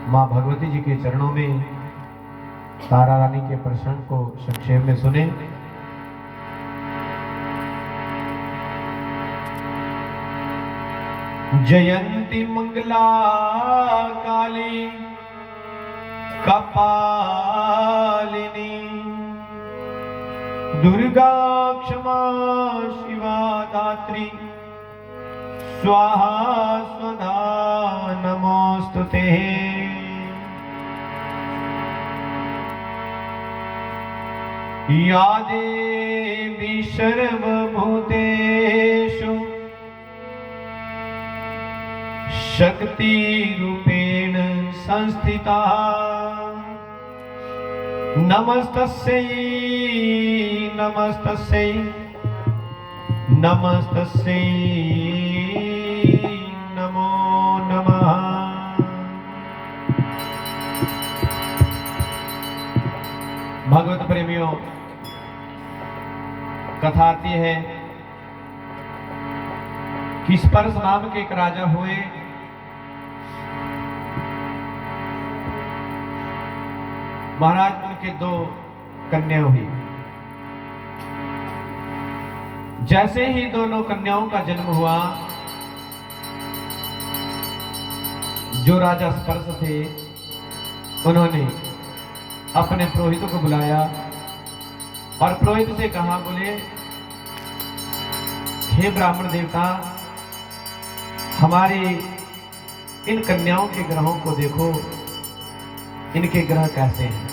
माँ भगवती जी के चरणों में तारा रानी के प्रसंग को संक्षेप में सुने। जयंती मंगला काली कपालिनी दुर्गा क्षमा शिवा दात्री स्वाहा स्वधा नमोस्तुते। या देवी सर्वभूतेषु शक्ति रूपेण संस्थिता नमस्तस्यै नमस्तस्यै नमस्तस्यै नमो नमः। भगवत प्रेमियों, कथा आती है कि स्पर्श नाम के एक राजा हुए। महाराज उनके दो कन्या हुई। जैसे ही दोनों कन्याओं का जन्म हुआ, जो राजा स्पर्श थे उन्होंने अपने पुरोहितों को बुलाया और पुरोहित से कहा, बोले हे ब्राह्मण देवता, हमारी इन कन्याओं के ग्रहों को देखो, इनके ग्रह कैसे हैं।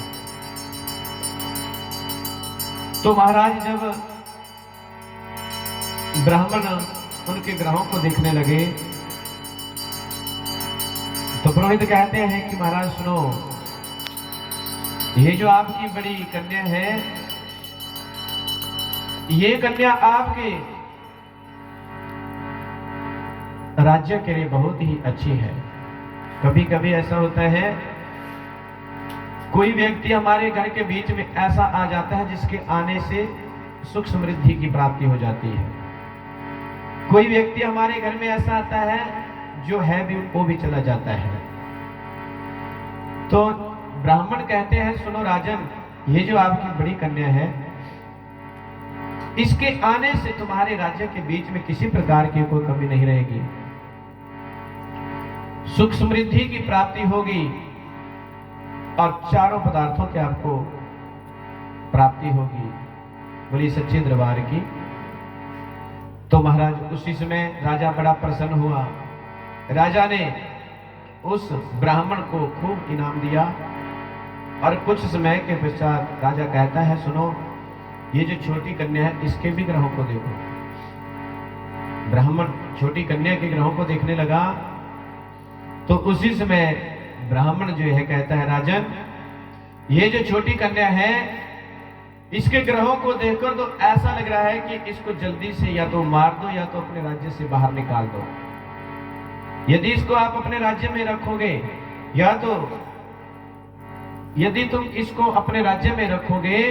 तो महाराज जब ब्राह्मण उनके ग्रहों को देखने लगे तो पुरोहित कहते हैं कि महाराज सुनो, ये जो आपकी बड़ी कन्या है, ये कन्या आपके राज्य के लिए बहुत ही अच्छी है। कभी कभी ऐसा होता है, कोई व्यक्ति हमारे घर के बीच में ऐसा आ जाता है जिसके आने से सुख समृद्धि की प्राप्ति हो जाती है। कोई व्यक्ति हमारे घर में ऐसा आता है जो है भी वो भी चला जाता है। तो ब्राह्मण कहते हैं, सुनो राजन, ये जो आपकी बड़ी कन्या है, इसके आने से तुम्हारे राज्य के बीच में किसी प्रकार की कोई कमी नहीं रहेगी, सुख समृद्धि की प्राप्ति होगी और चारों पदार्थों की आपको प्राप्ति होगी। बोली सच्चे दरबार की। तो महाराज उसी समय राजा बड़ा प्रसन्न हुआ। राजा ने उस ब्राह्मण को खूब इनाम दिया और कुछ समय के पश्चात राजा कहता है, सुनो, ये जो छोटी कन्या है इसके भी ग्रहों को देखो। ब्राह्मण छोटी कन्या के ग्रहों को देखने लगा तो उसी समय ब्राह्मण जो है कहता है, राजन, ये जो छोटी कन्या है इसके ग्रहों को देखकर तो ऐसा लग रहा है कि इसको जल्दी से या तो मार दो या तो अपने राज्य से बाहर निकाल दो। यदि इसको आप अपने राज्य में रखोगे या तो यदि तुम इसको अपने राज्य में रखोगे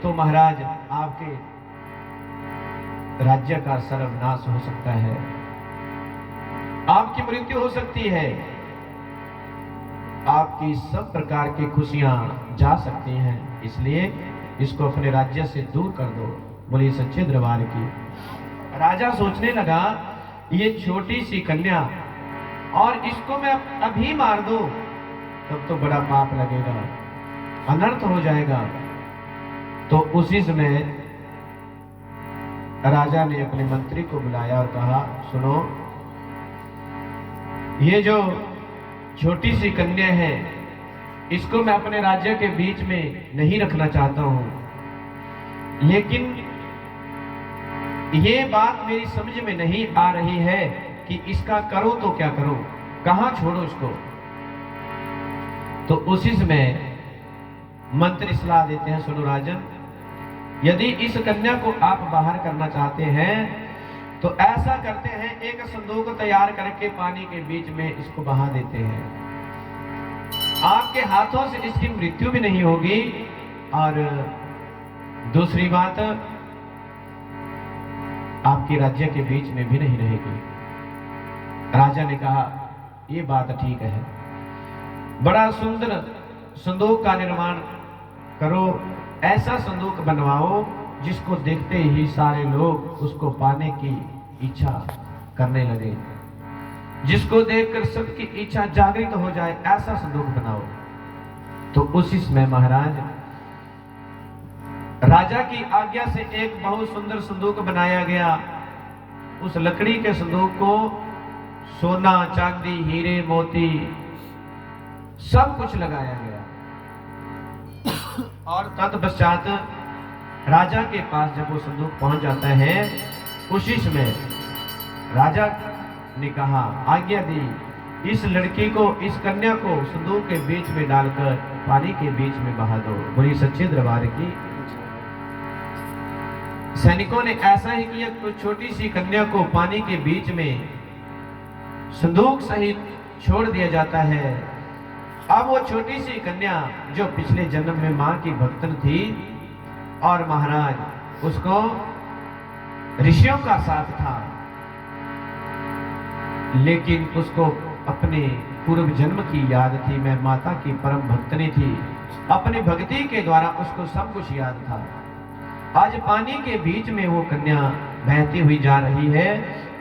तो महाराज आपके राज्य का सर्वनाश हो सकता है, आपकी मृत्यु हो सकती है, आपकी सब प्रकार की खुशियां जा सकती हैं, इसलिए इसको अपने राज्य से दूर कर दो। बोलिए सच्चे दरबार की। राजा सोचने लगा, ये छोटी सी कन्या और इसको मैं अभी मार दूं तब तो बड़ा पाप लगेगा, अनर्थ हो जाएगा। तो उसी समय राजा ने अपने मंत्री को बुलाया और कहा, सुनो, ये जो छोटी सी कन्या है इसको मैं अपने राज्य के बीच में नहीं रखना चाहता हूं, लेकिन ये बात मेरी समझ में नहीं आ रही है कि इसका करो तो क्या करो, कहां छोड़ो इसको। तो उसी समय मंत्री सलाह देते हैं, सुनो राजन, यदि इस कन्या को आप बाहर करना चाहते हैं तो ऐसा करते हैं, एक संदूक तैयार करके पानी के बीच में इसको बहा देते हैं। आपके हाथों से इसकी मृत्यु भी नहीं होगी और दूसरी बात, आपके राज्य के बीच में भी नहीं रहेगी। राजा ने कहा, ये बात ठीक है। बड़ा सुंदर संदूक का निर्माण करो, ऐसा संदूक बनवाओ जिसको देखते ही सारे लोग उसको पाने की इच्छा करने लगे, जिसको देखकर सबकी इच्छा जागृत हो जाए, ऐसा संदूक बनाओ। तो उसी समय महाराज राजा की आज्ञा से एक बहुत सुंदर संदूक बनाया गया। उस लकड़ी के संदूक को सोना, चांदी, हीरे, मोती सब कुछ लगाया गया। और तत्पश्चात राजा के पास जब वो संदूक पहुंच जाता है, उसी समय राजा ने कहा, आज्ञा दी, इस लड़की को, इस कन्या को संदूक के बीच में डालकर पानी के बीच में बहा दो। बोली सच्चे दरबार की। सैनिकों ने ऐसा ही किया। तो छोटी सी कन्या को पानी के बीच में संदूक सहित छोड़ दिया जाता है। अब वो छोटी सी कन्या जो पिछले जन्म में मां की भक्तन थी, और महाराज उसको ऋषियों का साथ था, लेकिन उसको अपने पूर्व जन्म की याद थी। मैं माता की परम भक्तनी थी, अपनी भक्ति के द्वारा उसको सब कुछ याद था। आज पानी के बीच में वो कन्या बहती हुई जा रही है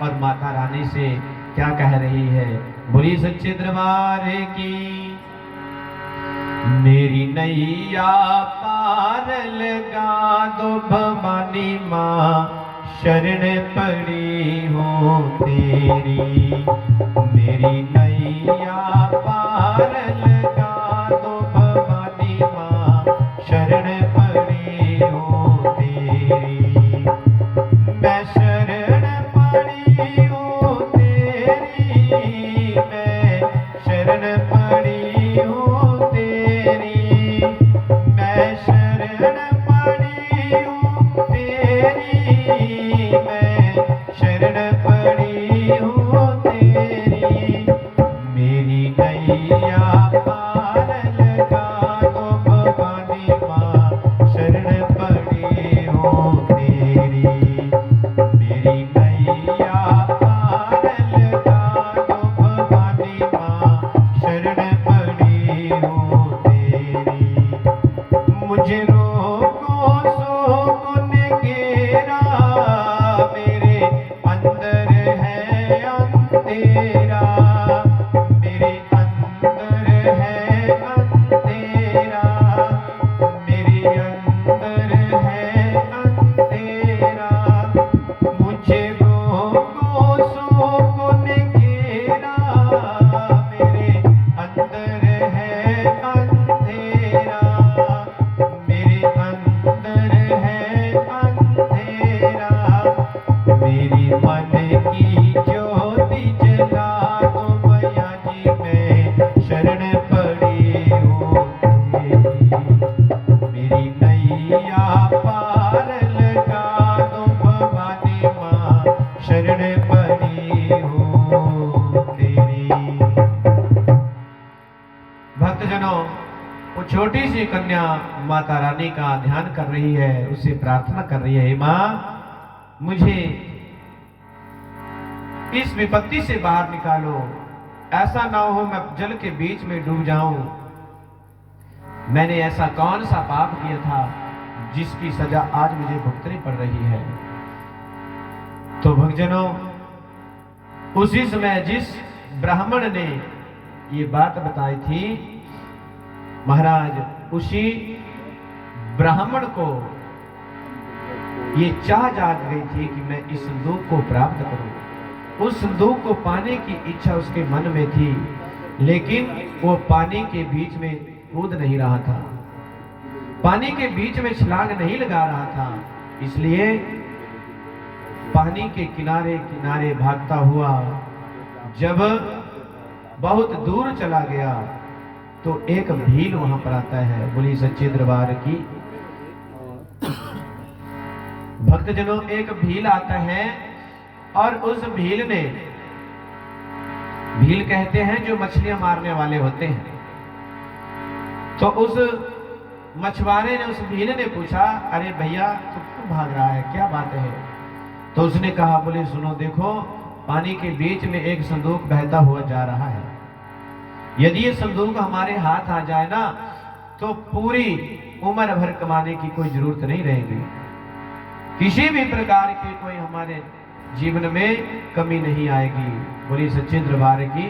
और माता रानी से क्या कह रही है। बोली सच्चे दरबार की। मेरी नैया पार लगा दो भवानी माँ, शरण पड़ी हो तेरी। मेरी नैया पार लगा दो भवानी माँ, शरण पड़ी हो तेरी। मैं शरण पड़ी हो तेरी, मैं शरण पड़ी हो तेरी। मैं शरण पड़ी हो तेरी, मैं शरण पड़ी हो तेरी। मेरी नैया पार लगा दो भवानी माँ, शरण पड़ी हो तेरी। मेरी नैया पार लगा दो भवानी माँ, शरण पड़ी हो तेरी। मुझे रोको सो गुन घेरा, मेरे अंदर है अंधेरा। मेरे अंदर है अंधेरा, मेरे अंदर है अंधेरा। मुझे रोको सो गुन घेरा, मेरे अंदर है अंधेरा। मेरे अंदर है अंधेरा। मेरी मन की ज्योति जला दो मैया जी, मैं शरण पड़ी हो तेरी। मेरी नैया पार लगा दो भवानी माँ, शरण पड़ी हो तेरी। भक्तजनों, वो छोटी सी कन्या माता रानी का ध्यान कर रही है, उससे प्रार्थना कर रही है, हे माँ मुझे इस विपत्ति से बाहर निकालो। ऐसा ना हो मैं जल के बीच में डूब जाऊं। मैंने ऐसा कौन सा पाप किया था जिसकी सजा आज मुझे भुगतनी पड़ रही है। तो भक्तजनों, उसी समय जिस ब्राह्मण ने ये बात बताई थी, महाराज उसी ब्राह्मण को ये चाह जाग गई थी कि मैं इस संदूक को प्राप्त करूं। उस संदूक को पाने की इच्छा उसके मन में थी, लेकिन वो पानी के बीच में कूद नहीं रहा था, पानी के बीच में छलांग नहीं लगा रहा था। इसलिए पानी के किनारे किनारे भागता हुआ जब बहुत दूर चला गया तो एक भील वहां पर आता है। बोली सच्चे दरबार की। भक्तजनों, एक भील आता है और उस भील ने, भील कहते हैं जो मछलियां मारने वाले होते हैं, तो उस मछुआरे ने, उस भील ने पूछा, अरे भैया तू क्यों भाग रहा है, क्या बात है। तो उसने कहा, बोले सुनो देखो, पानी के बीच में एक संदूक बहता हुआ जा रहा है, यदि ये संदूक हमारे हाथ आ जाए ना तो पूरी उम्र भर कमाने की कोई जरूरत नहीं रहेगी, किसी भी प्रकार की कोई हमारे जीवन में कमी नहीं आएगी। बोली सच्चे दरबार की।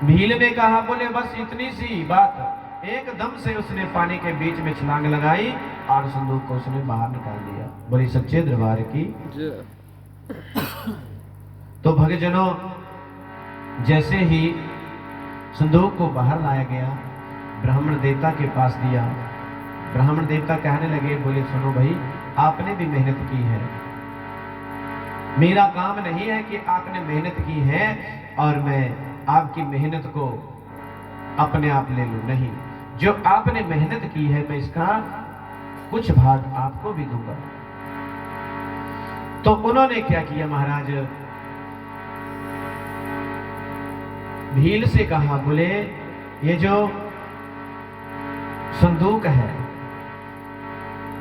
भील ने कहा, बोले बस इतनी सी बात। एकदम से उसने पानी के बीच में छलांग लगाई और संदूक को उसने बाहर निकाल दिया। बोली सच्चे दरबार की। तो भक्तजनों, जैसे ही संदूक को बाहर लाया गया, ब्राह्मण देवता के पास दिया। ब्राह्मण देवता कहने लगे, बोले सुनो भाई, आपने भी मेहनत की है, मेरा काम नहीं है कि आपने मेहनत की है और मैं आपकी मेहनत को अपने आप ले लूं, नहीं, जो आपने मेहनत की है मैं इसका कुछ भाग आपको भी दूंगा। तो उन्होंने क्या किया महाराज, भील से कहा, बोले ये जो संदूक है,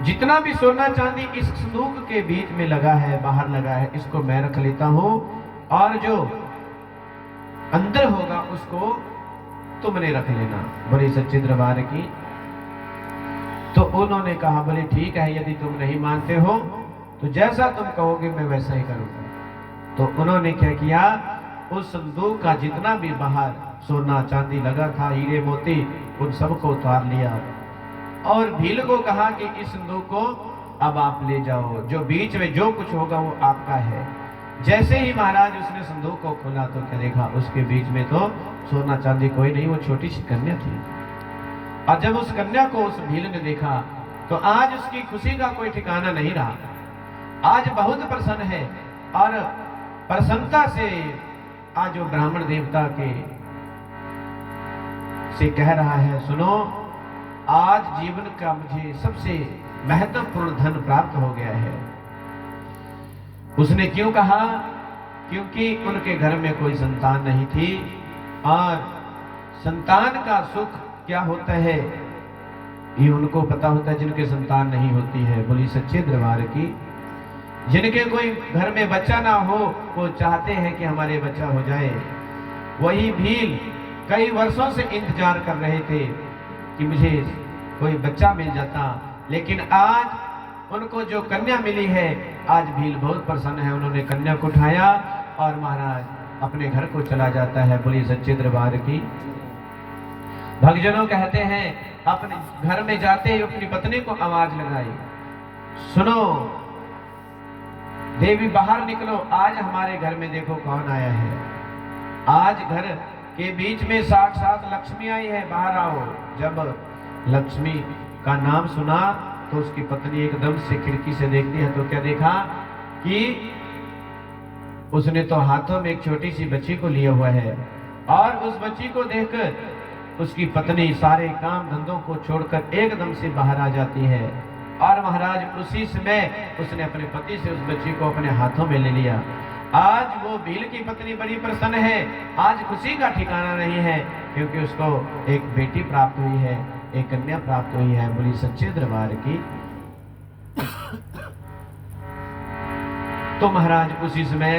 जितना भी सोना चांदी इस संदूक के बीच में लगा है, बाहर लगा है, इसको मैं रख लेता हूं और जो अंदर होगा उसको तुमने रख लेना। बोले सच्चे दरबार की। तो उन्होंने कहा, बोले ठीक है, यदि तुम नहीं मानते हो तो जैसा तुम कहोगे मैं वैसा ही करूंगा। तो उन्होंने क्या किया, उस संदूक का जितना भी बाहर सोना चांदी लगा था, हीरे मोती, उन सबको उतार लिया और भील को कहा कि इस संदूक को अब आप ले जाओ, जो बीच में जो कुछ होगा वो आपका है। जैसे ही महाराज उसने संदूक को खोला तो क्या देखा, उसके बीच में तो सोना चांदी कोई नहीं, वो छोटी सी कन्या थी। और जब उस कन्या को उस भील ने देखा तो आज उसकी खुशी का कोई ठिकाना नहीं रहा। आज बहुत प्रसन्न है और प्रसन्नता से आज वो ब्राह्मण देवता के से कह रहा है, सुनो, आज जीवन का मुझे सबसे महत्वपूर्ण धन प्राप्त हो गया है। उसने क्यों कहा, क्योंकि उनके घर में कोई संतान नहीं थी और संतान का सुख क्या होता है ये उनको पता होता है, जिनके संतान नहीं होती है। बोली सच्चे दरबार की। जिनके कोई घर में बच्चा ना हो वो चाहते हैं कि हमारे बच्चा हो जाए। वही भील कई वर्षों से इंतजार कर रहे थे कि मुझे कोई बच्चा मिल जाता, लेकिन आज उनको जो कन्या मिली है, आज भील बहुत प्रसन्न है। उन्होंने कन्या को उठाया और महाराज अपने घर को चला जाता है। बोलिए सच्चे दरबार की। भक्तजनों कहते हैं, अपने घर में जाते ही अपनी पत्नी को आवाज लगाई, सुनो देवी बाहर निकलो, आज हमारे घर में देखो कौन आया है। आज घर के बीच में साक्षात लक्ष्मी आई है, बाहर आओ। जब लक्ष्मी का नाम सुना तो उसकी पत्नी एकदम से खिड़की से देखती है तो क्या देखा कि उसने तो हाथों में एक छोटी सी बच्ची को लिया हुआ है और उस बच्ची को देखकर उसकी पत्नी सारे काम धंधों को छोड़कर एकदम से बाहर आ जाती है। और महाराज उसी समय उसने अपने पति से उस बच्ची को अपने हाथों में ले लिया। आज वो भील की पत्नी बड़ी प्रसन्न है, आज खुशी का ठिकाना नहीं है, क्योंकि उसको एक बेटी प्राप्त हुई है, एक कन्या प्राप्त हुई है। बोली सच्चे दरबार की। तो महाराज उसी समय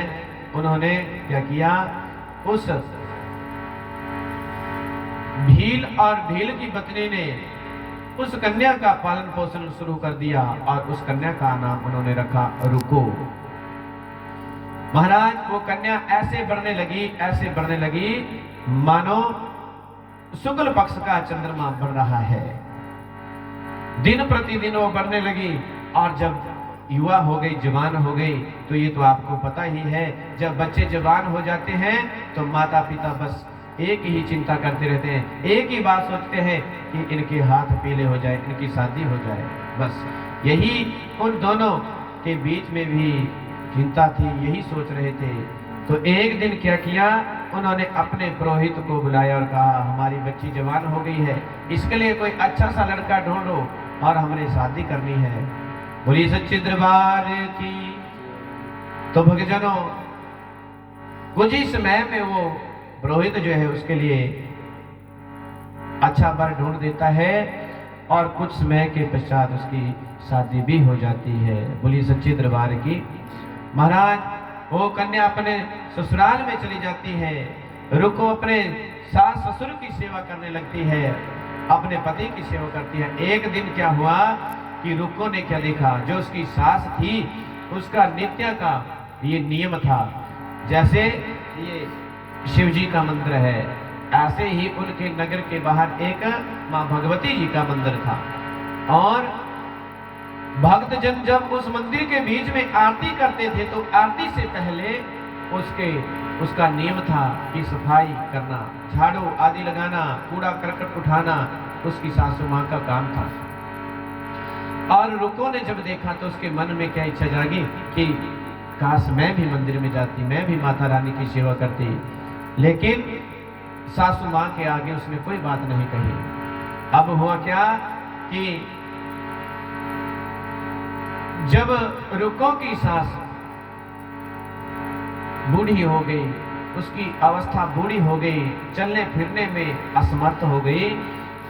उन्होंने क्या किया, उस भील और भील की पत्नी ने उस कन्या का पालन पोषण शुरू कर दिया और उस कन्या का नाम उन्होंने रखा रुको। महाराज वो कन्या ऐसे बढ़ने लगी मानो शुक्ल पक्ष का चंद्रमा बढ़ रहा है। दिन प्रतिदिन वो बढ़ने लगी और जब युवा हो गई, जवान हो गई, तो ये तो आपको पता ही है, जब बच्चे जवान हो जाते हैं तो माता पिता बस एक ही चिंता करते रहते हैं, एक ही बात सोचते हैं कि इनके हाथ पीले हो जाए, इनकी शादी हो जाए। बस यही उन दोनों के बीच में भी चिंता थी, यही सोच रहे थे। तो एक दिन क्या किया, उन्होंने अपने पुरोहित को बुलाया और कहा, हमारी बच्ची जवान हो गई है, इसके लिए कोई अच्छा सा लड़का ढूंढो और हमने शादी करनी है। बोलिए सच्चे दरबार की। तो भक्तजनों कुछ ही समय में वो पुरोहित जो है उसके लिए अच्छा वर ढूंढ देता है और कुछ समय के पश्चात उसकी शादी भी हो जाती है। बोलिए सच्चे दरबार की। महाराज वो कन्या अपने ससुराल में चली जाती है रुको अपने सास ससुर की सेवा करने लगती है, अपने पति की सेवा करती है। एक दिन क्या हुआ कि रुको ने क्या देखा, जो उसकी सास थी उसका नित्य का ये नियम था, जैसे ये शिव जी का मंदिर है, ऐसे ही उनके नगर के बाहर एक मां भगवती जी का मंदिर था। और भक्त जन जब उस मंदिर के बीच में आरती करते थे तो आरती से पहले उसका नियम था कि सफाई करना, झाड़ू आदि लगाना, कूड़ा करकट उठाना उसकी सासू मां का काम था। और रुको ने जब देखा तो उसके मन में क्या इच्छा जागी कि काश मैं भी मंदिर में जाती, मैं भी माता रानी की सेवा करती। लेकिन सासू मां के आगे उसने कोई बात नहीं कही। अब हुआ क्या कि जब रुको की सास बूढ़ी हो गई, उसकी अवस्था बूढ़ी हो गई, चलने फिरने में असमर्थ हो गई,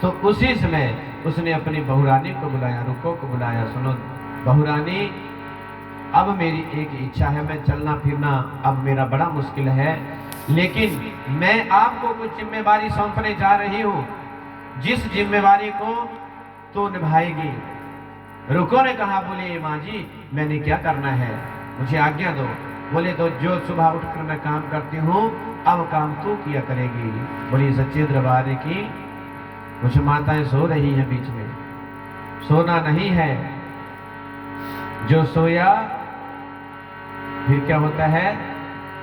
तो उसी समय उसने अपनी बहुरानी को बुलाया, रुको को बुलाया, सुनो बहुरानी, अब मेरी एक इच्छा है, मैं चलना फिरना अब मेरा बड़ा मुश्किल है, लेकिन मैं आपको कुछ जिम्मेवारी सौंपने जा रही हूं, जिस जिम्मेवारी को तो निभाएगी। रुको ने कहा, बोले माँ जी मैंने क्या करना है, मुझे आज्ञा दो। बोले तो जो सुबह उठकर मैं काम करती हूँ अब काम तू किया करेगी। बोली सच्चे दरबार की कुछ माताएं सो रही हैं बीच में, सोना नहीं है, जो सोया फिर क्या होता है,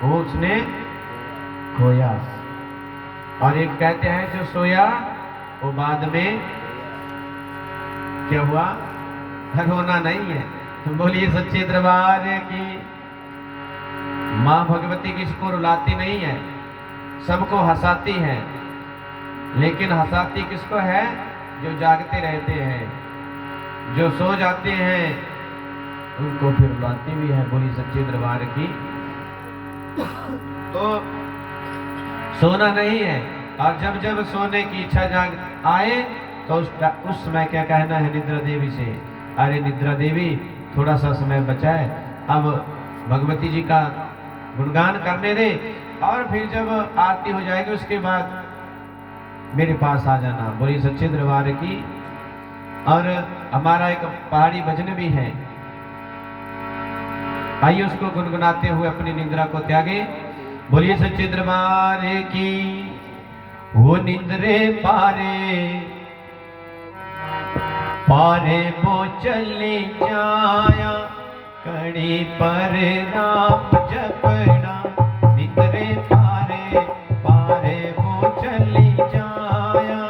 वो उसने खोया। और एक कहते हैं जो सोया वो बाद में क्या हुआ, रोना नहीं है। तो बोलिए सच्चे दरबार की मां भगवती किसको रुलाती नहीं है, सबको हंसाती है, लेकिन हंसाती किसको है, जो जागते रहते हैं, जो सो जाते हैं उनको फिर रुलाती भी है। बोली सच्चे दरबार की तो सोना नहीं है, और जब जब सोने की इच्छा जाग आए तो उस समय क्या कहना है निद्रा देवी से, अरे निद्रा देवी थोड़ा सा समय बचा है, अब भगवती जी का गुणगान करने दे, और फिर जब आरती हो जाएगी उसके बाद मेरे पास आ जाना। बोली सच्चे दरबार की। और हमारा एक पहाड़ी भजन भी है, आइए उसको गुनगुनाते हुए अपनी निद्रा को त्यागे। बोलिए सच्चे दरबार की। वो निंद्रे पारे पारे वो चली जाया, कड़ी पर नाम जपना, निंद्रे पारे पारे वो चली जाया,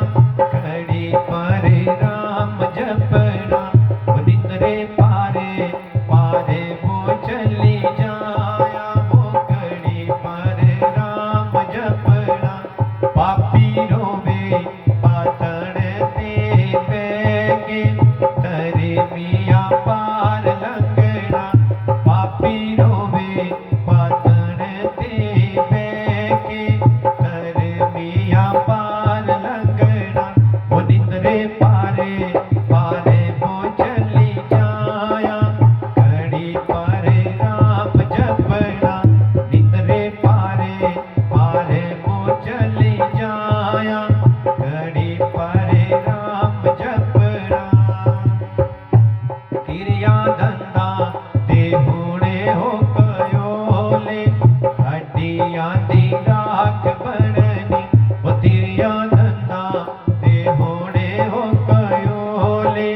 कड़ी पर नाम जपना, वो निंद्रे पारे पारे वो चली जाया, वो कड़ी पर नाम जपना, पापी रोवे पातड़ ते बैगे, करे मियाँ पार लंघना, पापी रोवे पातड़ ते बैगे, करे मियाँ पार लंघना, वो निंद्रे पारे पारे वो चली जाया, घड़ी पर राम जपना, निंद्रे पारे पारे वो चली जाया, घड़ी पर राम जपना, क्रिया धंधा देहुणे हो कयोले, हड्डियां दी राख बननी, वो क्रिया धंधा देहुणे हो कयोले,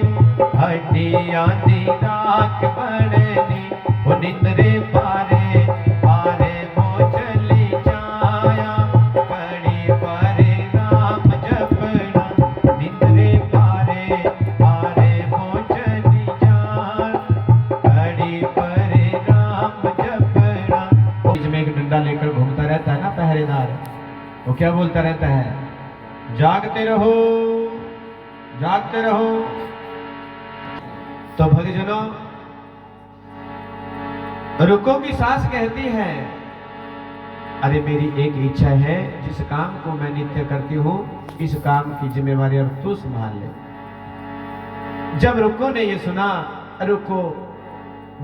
हड्डियां दी राख बननी, वो निंद्रे पारे पारे वो चली जाया, कड़ी पर राम जपना, निंद्रे पारे पारे वो चली जाया, कड़ी पर राम जपना। बीच में एक डंडा लेकर घूमता रहता है ना पहरेदार, वो क्या बोलता रहता है, जागते रहो जागते रहो। तो भक्तजनों, रुको की सास कहती है, अरे मेरी एक इच्छा है, जिस काम को मैं नित्य करती हूँ इस काम की जिम्मेवारी अब तू संभाल ले। जब रुको ने ये सुना, रुको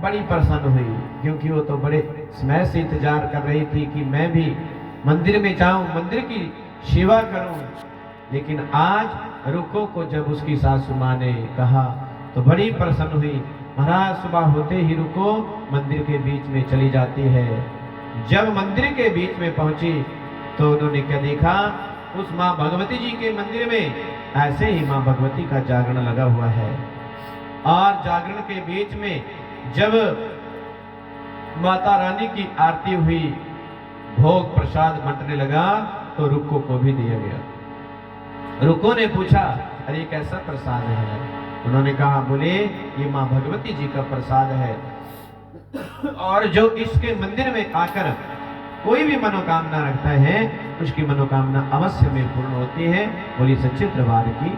बड़ी प्रसन्न हुई, क्योंकि वो तो बड़े समय से इंतजार कर रही थी कि मैं भी मंदिर में जाऊं, मंदिर की सेवा करूं। लेकिन आज रुको को जब उसकी सासू माँ ने कहा तो बड़ी प्रसन्न हुई। महाराज सुबह होते ही रुको मंदिर के बीच में चली जाती है। जब मंदिर के बीच में पहुंची तो उन्होंने क्या देखा, उस माँ भगवती जी के मंदिर में ऐसे ही माँ भगवती का जागरण लगा हुआ है। और जागरण के बीच में जब माता रानी की आरती हुई, भोग प्रसाद बंटने लगा तो रुको को भी दिया गया। रुको ने पूछा, अरे कैसा प्रसाद है? उन्होंने कहा, बोले ये माँ भगवती जी का प्रसाद है, और जो इसके मंदिर में आकर कोई भी मनोकामना रखता है उसकी मनोकामना अवश्य में पूर्ण होती है। बोली सच्चे दरबार की,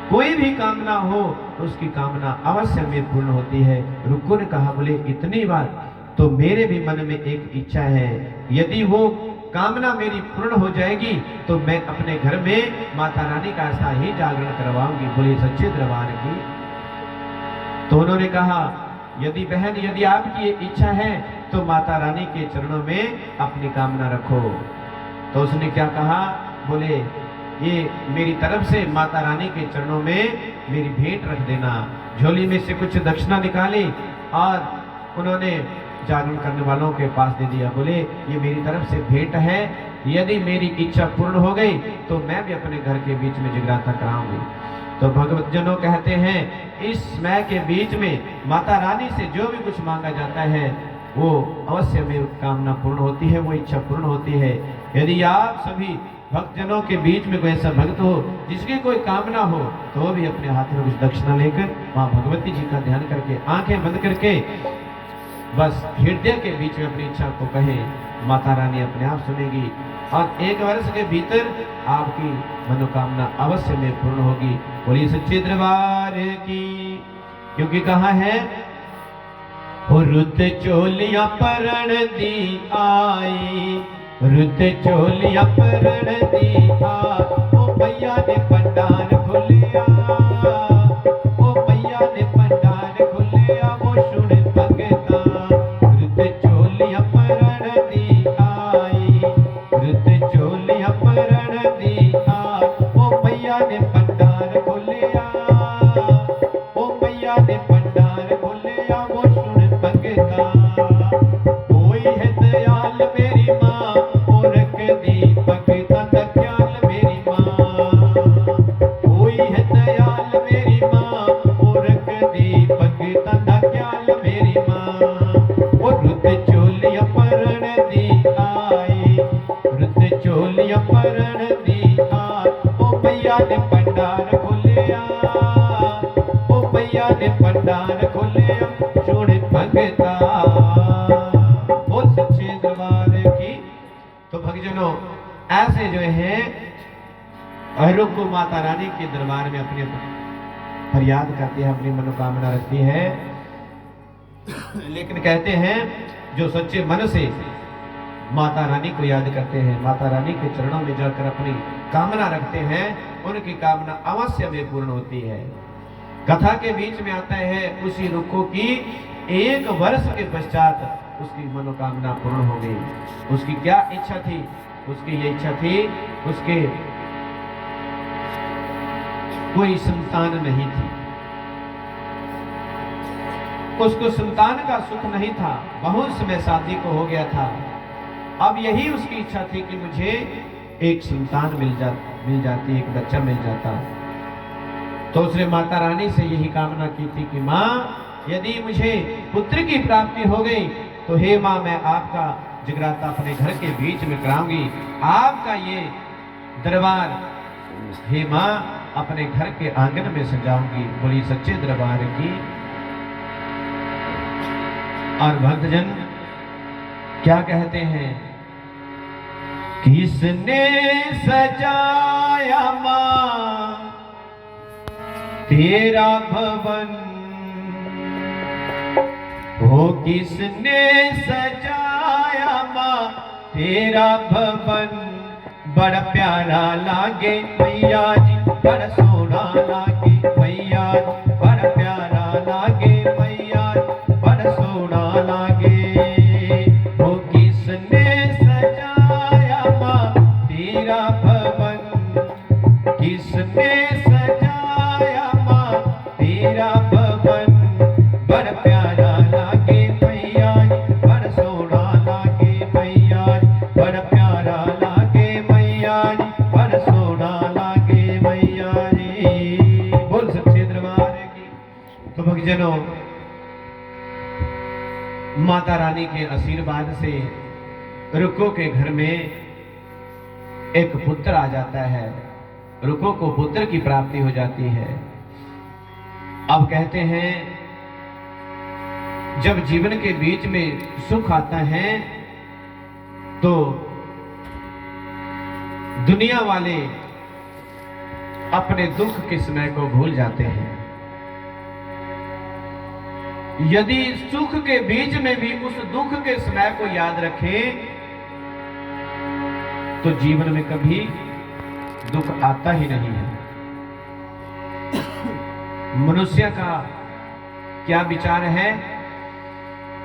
कोई भी कामना हो तो उसकी कामना अवश्य में पूर्ण होती है। रुको ने कहा, बोले इतनी बार तो मेरे भी मन में एक इच्छा है, यदि वो कामना मेरी पूर्ण हो जाएगी तो मैं अपने घर में माता रानी का ऐसा ही जागरण करवाऊंगी। बोले सच्चे दरबार की। तो उन्होंने कहा, यदि बहन यदि आपकी ये इच्छा है तो माता रानी के चरणों में अपनी कामना रखो। तो उसने क्या कहा, बोले ये मेरी तरफ से माता रानी के चरणों में मेरी भेंट रख देना। झोली में से कुछ दक्षिणा निकाली और उन्होंने जागरण करने वालों के पास दे दिया। बोले ये मेरी तरफ से भेंट है, यदि मेरी इच्छा पूर्ण हो गई तो मैं भी अपने घर के बीच में जगराता कराऊंगी। तो भगवत जनों कहते हैं, इस समय के बीच में माता रानी से जो भी कुछ मांगा जाता है वो अवश्य में कामना पूर्ण होती है, वो इच्छा पूर्ण होती है। यदि आप सभी भक्तजनों के बीच में कोई ऐसा भक्त हो जिसकी कोई कामना हो तो वो भी अपने हाथ में कुछ दक्षिणा लेकर माँ भगवती जी का ध्यान करके आंखें बंद करके बस हृदय के बीच में अपनी इच्छा को कहे, माता रानी अपने आप सुनेगी और 1 वर्ष के भीतर आपकी मनोकामना अवश्य में पूर्ण होगी। बोलिए सच्चे दरबार की। क्योंकि कहा है, रुत चोलियां परण दी आई, रुत चोलियां परण दी आई, ओ भैया ने पंडार खुलिया, ओ भैया ने पंडार खुलिया, वो सुन भगता। रुत चोलियां परण दी आई, रुत चोलियां परण दी आई, ओ भैया ने पंडार खुलिया, ओ भैया ने पंडार खुलिया, वो सुन भगता। कोई है दयाल मेरी माँ, और दी भगता दयाल मेरी माँ। कोई है दयाल मेरी माँ, और दी भगता दयाल मेरी माँ। और रुत चोलियां परण दी आई, रुत चोलियां परण दी आई, ओ भैया ने पंडार खोलिया, ओ भैया ने पंडार खोलिया, सुन भगता। बोल सच्चे दरबार की। तो भक्तजनों ऐसे जो है अहरुक को माता रानी के दरबार में अपनी फरियाद करती है, अपनी मनोकामना रखती है। लेकिन कहते हैं जो सच्चे मन से माता रानी को याद करते हैं, माता रानी के चरणों में जाकर अपनी कामना रखते हैं, उनकी कामना अवश्य में पूर्ण होती है। कथा के बीच में आता है, उसी रुको की 1 वर्ष के पश्चात उसकी मनोकामना पूर्ण हो गई। उसकी क्या इच्छा थी? उसकी ये इच्छा थी, उसके कोई संतान नहीं थी, उसको संतान का सुख नहीं था, बहुत समय शादी को हो गया था। अब यही उसकी इच्छा थी कि मुझे एक संतान मिल जाती, एक बच्चा मिल जाता। तो उसने माता रानी से यही कामना की थी कि माँ यदि मुझे पुत्र की प्राप्ति हो गई तो हे माँ मैं आपका जगराता अपने घर के बीच में कराऊंगी, आपका ये दरबार हे माँ अपने घर के आंगन में सजाऊंगी। बोली सच्चे दरबार की। और भक्तजन क्या कहते हैं, किसने सजाया माँ तेरा भवन, हो किसने सजाया माँ तेरा भवन, बड़ा प्यारा लागे मैया जी, बड़ा सोना लागे मैया जी, बड़ा प्यारा लागे मैया जी, बड़ा सोना लागे। वो किसने सजाया किसने सजाया माँ तेरा भवन, बड़ प्यारा लागे मैया जी, बड़ सोना लागे मैया जी, बड़ प्यारा लागे मैया जी, बड़ सोना लागे मैया जी। बोल सच्चे दरबार की। तो भक्तजनों, माता रानी के आशीर्वाद से रुको के घर में एक पुत्र आ जाता है। रुको को पुत्र की प्राप्ति हो जाती है। अब कहते हैं जब जीवन के बीच में सुख आता है तो दुनिया वाले अपने दुख के समय को भूल जाते हैं। यदि सुख के बीच में भी उस दुख के समय को याद रखें तो जीवन में कभी दुख आता ही नहीं है। मनुष्य का क्या विचार है,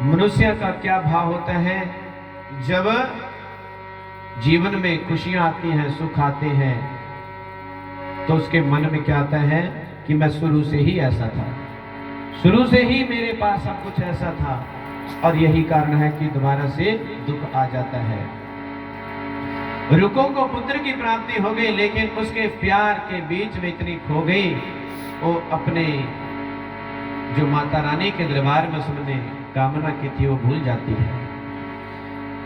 मनुष्य का क्या भाव होता है, जब जीवन में खुशियां आती हैं, सुख आते हैं, तो उसके मन में क्या आता है कि मैं शुरू से ही ऐसा था, शुरू से ही मेरे पास सब कुछ ऐसा था, और यही कारण है कि दोबारा से दुख आ जाता है। रुको को पुत्र की प्राप्ति हो गई, लेकिन उसके प्यार के बीच में इतनी खो गई, वो अपने जो माता रानी के दरबार में उसने कामना की थी वो भूल जाती है।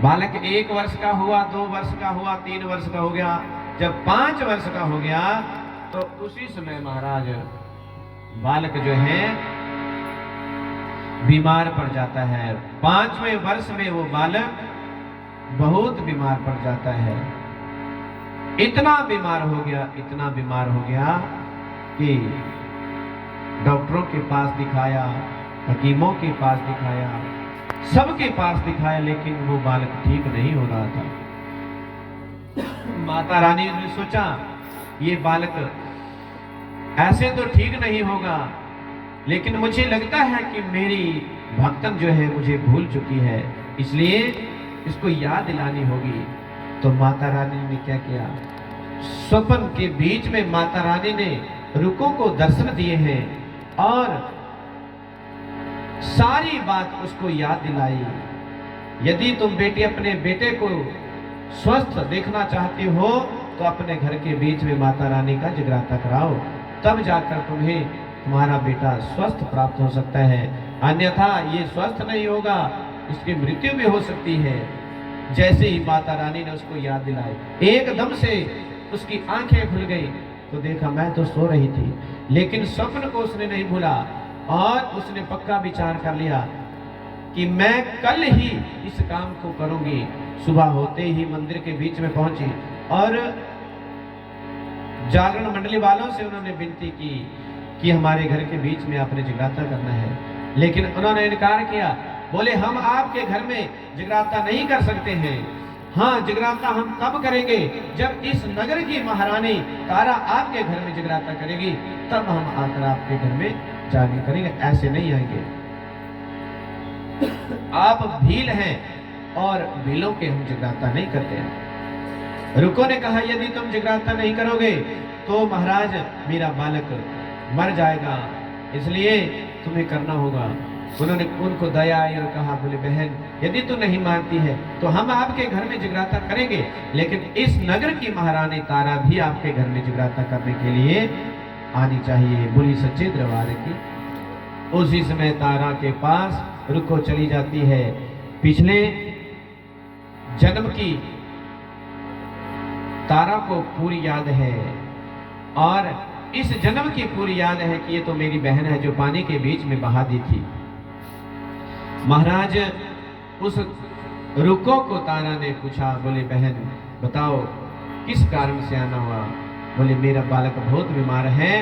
बालक 1 वर्ष का हुआ, 2 वर्ष का हुआ, 3 वर्ष का हो गया, जब 5 वर्ष का हो गया तो उसी समय महाराज बालक जो है बीमार पड़ जाता है। 5वें वर्ष में वो बालक बहुत बीमार पड़ जाता है। इतना बीमार हो गया, इतना बीमार हो गया कि डॉक्टरों के पास दिखाया, हकीमों के पास दिखाया, सबके पास दिखाया, लेकिन वो बालक ठीक नहीं हो रहा था। माता रानी ने सोचा ये बालक ऐसे तो ठीक नहीं होगा, लेकिन मुझे लगता है कि मेरी भक्तन जो है मुझे भूल चुकी है, इसलिए इसको याद दिलानी होगी। तो माता रानी ने क्या किया, स्वप्न के बीच में माता रानी ने रुको को दर्शन दिए हैं और सारी बात उसको याद दिलाई। यदि तुम बेटी अपने बेटे को स्वस्थ देखना चाहती हो तो अपने घर के बीच में माता रानी का जगराता कराओ, तब जाकर तुम्हें तुम्हारा बेटा स्वस्थ प्राप्त हो सकता है, अन्यथा ये स्वस्थ नहीं होगा, इसकी मृत्यु भी हो सकती है। जैसे ही माता रानी ने उसको याद दिलाई, एकदम से उसकी आंखें खुल गई, तो देखा मैं तो सो रही थी, लेकिन स्वप्न को उसने नहीं भूला और उसने पक्का विचार कर लिया कि मैं कल ही इस काम को करूंगी। सुबह होते ही मंदिर के बीच में पहुंची और जागरण मंडली वालों से उन्होंने विनती की कि हमारे घर के बीच में आपने जगराता करना है, लेकिन उन्होंने इनकार किया। बोले हम आपके घर में जगराता नहीं कर सकते हैं, हाँ जगराता हम तब करेंगे जब इस नगर की महारानी तारा आपके घर में जगराता करेगी, तब हम आकर आपके घर में जाने करेंगे, ऐसे नहीं आएंगे। आप भील हैं और भीलों के हम जगराता नहीं करते हैं। रुको ने कहा यदि तुम जगराता नहीं करोगे तो महाराज मेरा बालक मर जाएगा, इसलिए तुम्हें करना होगा। उन्होंने उनको दया आई और कहा, बोले बहन यदि तू नहीं मानती है तो हम आपके घर में जगराता करेंगे, लेकिन इस नगर की महारानी तारा भी आपके घर में जगराता करने के लिए आनी चाहिए। बोली सच्चे दरबार की। उसी समय तारा के पास रुको चली जाती है। पिछले जन्म की तारा को पूरी याद है और इस जन्म की पूरी याद है कि ये तो मेरी बहन है जो पानी के बीच में बहा दी थी। महाराज उस रुको को तारा ने पूछा, बोले बहन बताओ किस कारण से आना हुआ। बोले मेरा बालक बहुत बीमार है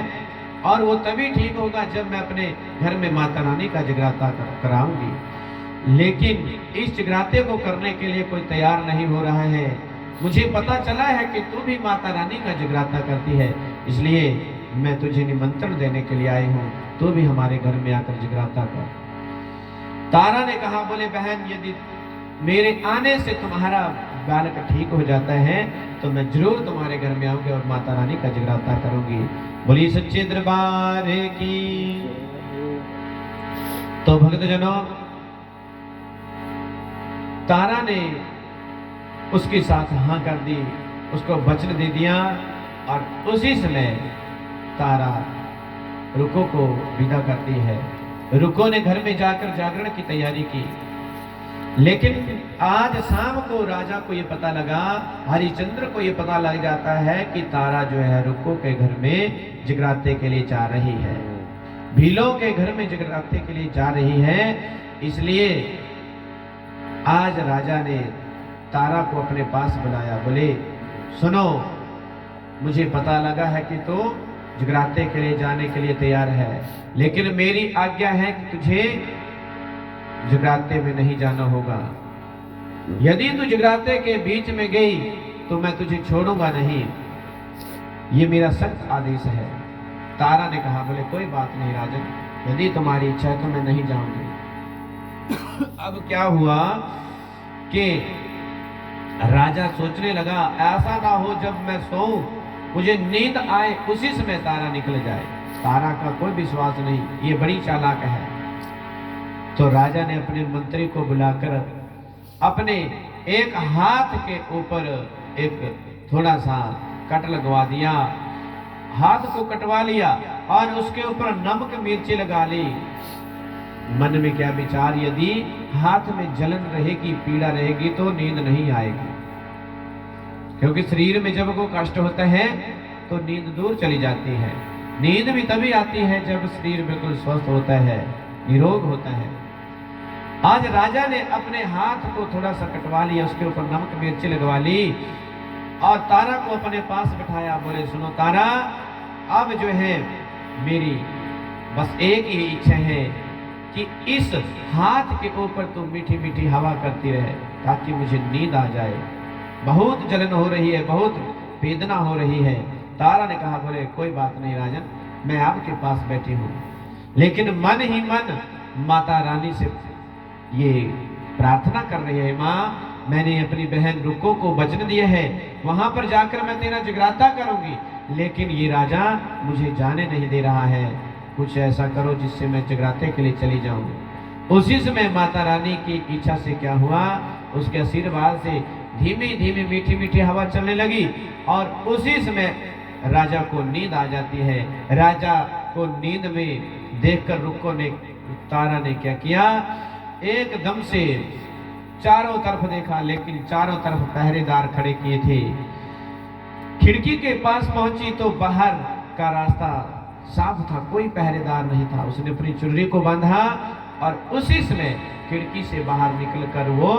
और वो तभी ठीक होगा जब मैं अपने घर में माता रानी का जगराता कराऊंगी, लेकिन इस जगराते को करने के लिए कोई तैयार नहीं हो रहा है। मुझे पता चला है कि तू भी माता रानी का जगराता करती है, इसलिए मैं तुझे निमंत्रण देने के लिए आई हूँ, तू भी हमारे घर में आकर जगराता कर। तारा ने कहा, बोले बहन यदि मेरे आने से तुम्हारा बालक ठीक हो जाता है तो मैं जरूर तुम्हारे घर में आऊंगी और माता रानी का जगराता करूंगी। बोली सच्चे दरबार की। तो भक्तजनों, तारा ने उसके साथ हाँ कर दी, उसको वचन दे दिया और उसी समय तारा रुको को विदा करती है। रुको ने घर में जाकर जागरण की तैयारी की, लेकिन आज शाम को राजा को ये पता लगा, हरिश्चंद्र को ये पता लग जाता है कि तारा जो है रुको के घर में जगराते के लिए जा रही है, भीलों के घर में जगराते के लिए जा रही है। इसलिए आज राजा ने तारा को अपने पास बुलाया। बोले सुनो, मुझे पता लगा है कि तू जगराते के लिए जाने के लिए तैयार है, लेकिन मेरी आज्ञा है कि तुझे जगराते में नहीं जाना होगा। यदि तू जगराते के बीच में गई तो मैं तुझे छोड़ूंगा नहीं, ये मेरा सख्त आदेश है। तारा ने कहा, बोले कोई बात नहीं राजन, यदि तुम्हारी इच्छा है तो मैं नहीं जाऊंगी। अब क्या हुआ कि राजा सोचने लगा, ऐसा ना हो जब मैं सोऊं मुझे नींद आए उसी समय तारा निकल जाए। तारा का कोई विश्वास नहीं, ये बड़ी चालाक है। तो राजा ने अपने मंत्री को बुलाकर अपने एक हाथ के ऊपर एक थोड़ा सा कट लगवा दिया, हाथ को कटवा लिया और उसके ऊपर नमक मिर्ची लगा ली। मन में क्या विचार, यदि हाथ में जलन रहेगी, पीड़ा रहेगी तो नींद नहीं आएगी, क्योंकि शरीर में जब को कष्ट होता है तो नींद दूर चली जाती है। नींद भी तभी आती है जब शरीर बिल्कुल स्वस्थ होता है, निरोग होता है। आज राजा ने अपने हाथ को थोड़ा सा कटवा लिया, उसके ऊपर नमक मिर्ची लगवा ली और तारा को अपने पास बिठाया। बोले सुनो तारा, अब जो है मेरी बस एक ही इच्छा है कि इस हाथ के ऊपर तुम मीठी मीठी हवा करती रहे ताकि मुझे नींद आ जाए। बहुत जलन हो रही है, बहुत वेदना हो रही है। तारा ने कहा, बोले कोई बात नहीं राजन, मैं आपके पास बैठी हूँ, लेकिन मन ही मन माता रानी से ये प्रार्थना कर रही है, माँ मैंने अपनी बहन रुको को वचन दिया है, वहां पर जाकर मैं तेरा जगराता करूंगी, लेकिन ये राजा मुझे जाने नहीं दे रहा है। कुछ ऐसा करो जिससे मैं जगराते के लिए चली जाऊं। उसी समय माता रानी की इच्छा से क्या हुआ, उसके आशीर्वाद से धीमी धीमी मीठी मीठी हवा चलने लगी और उसी समय राजा को नींद आ जाती है। राजा को नींद में देखकर रुको ने, तारा ने क्या किया, एकदम से चारों तरफ देखा, लेकिन चारों तरफ पहरेदार खड़े किए थे। खिड़की के पास पहुंची तो बाहर का रास्ता साफ था, कोई पहरेदार नहीं था। उसने अपनी चुनरी को बांधा और उसी समय खिड़की से बाहर निकलकर वो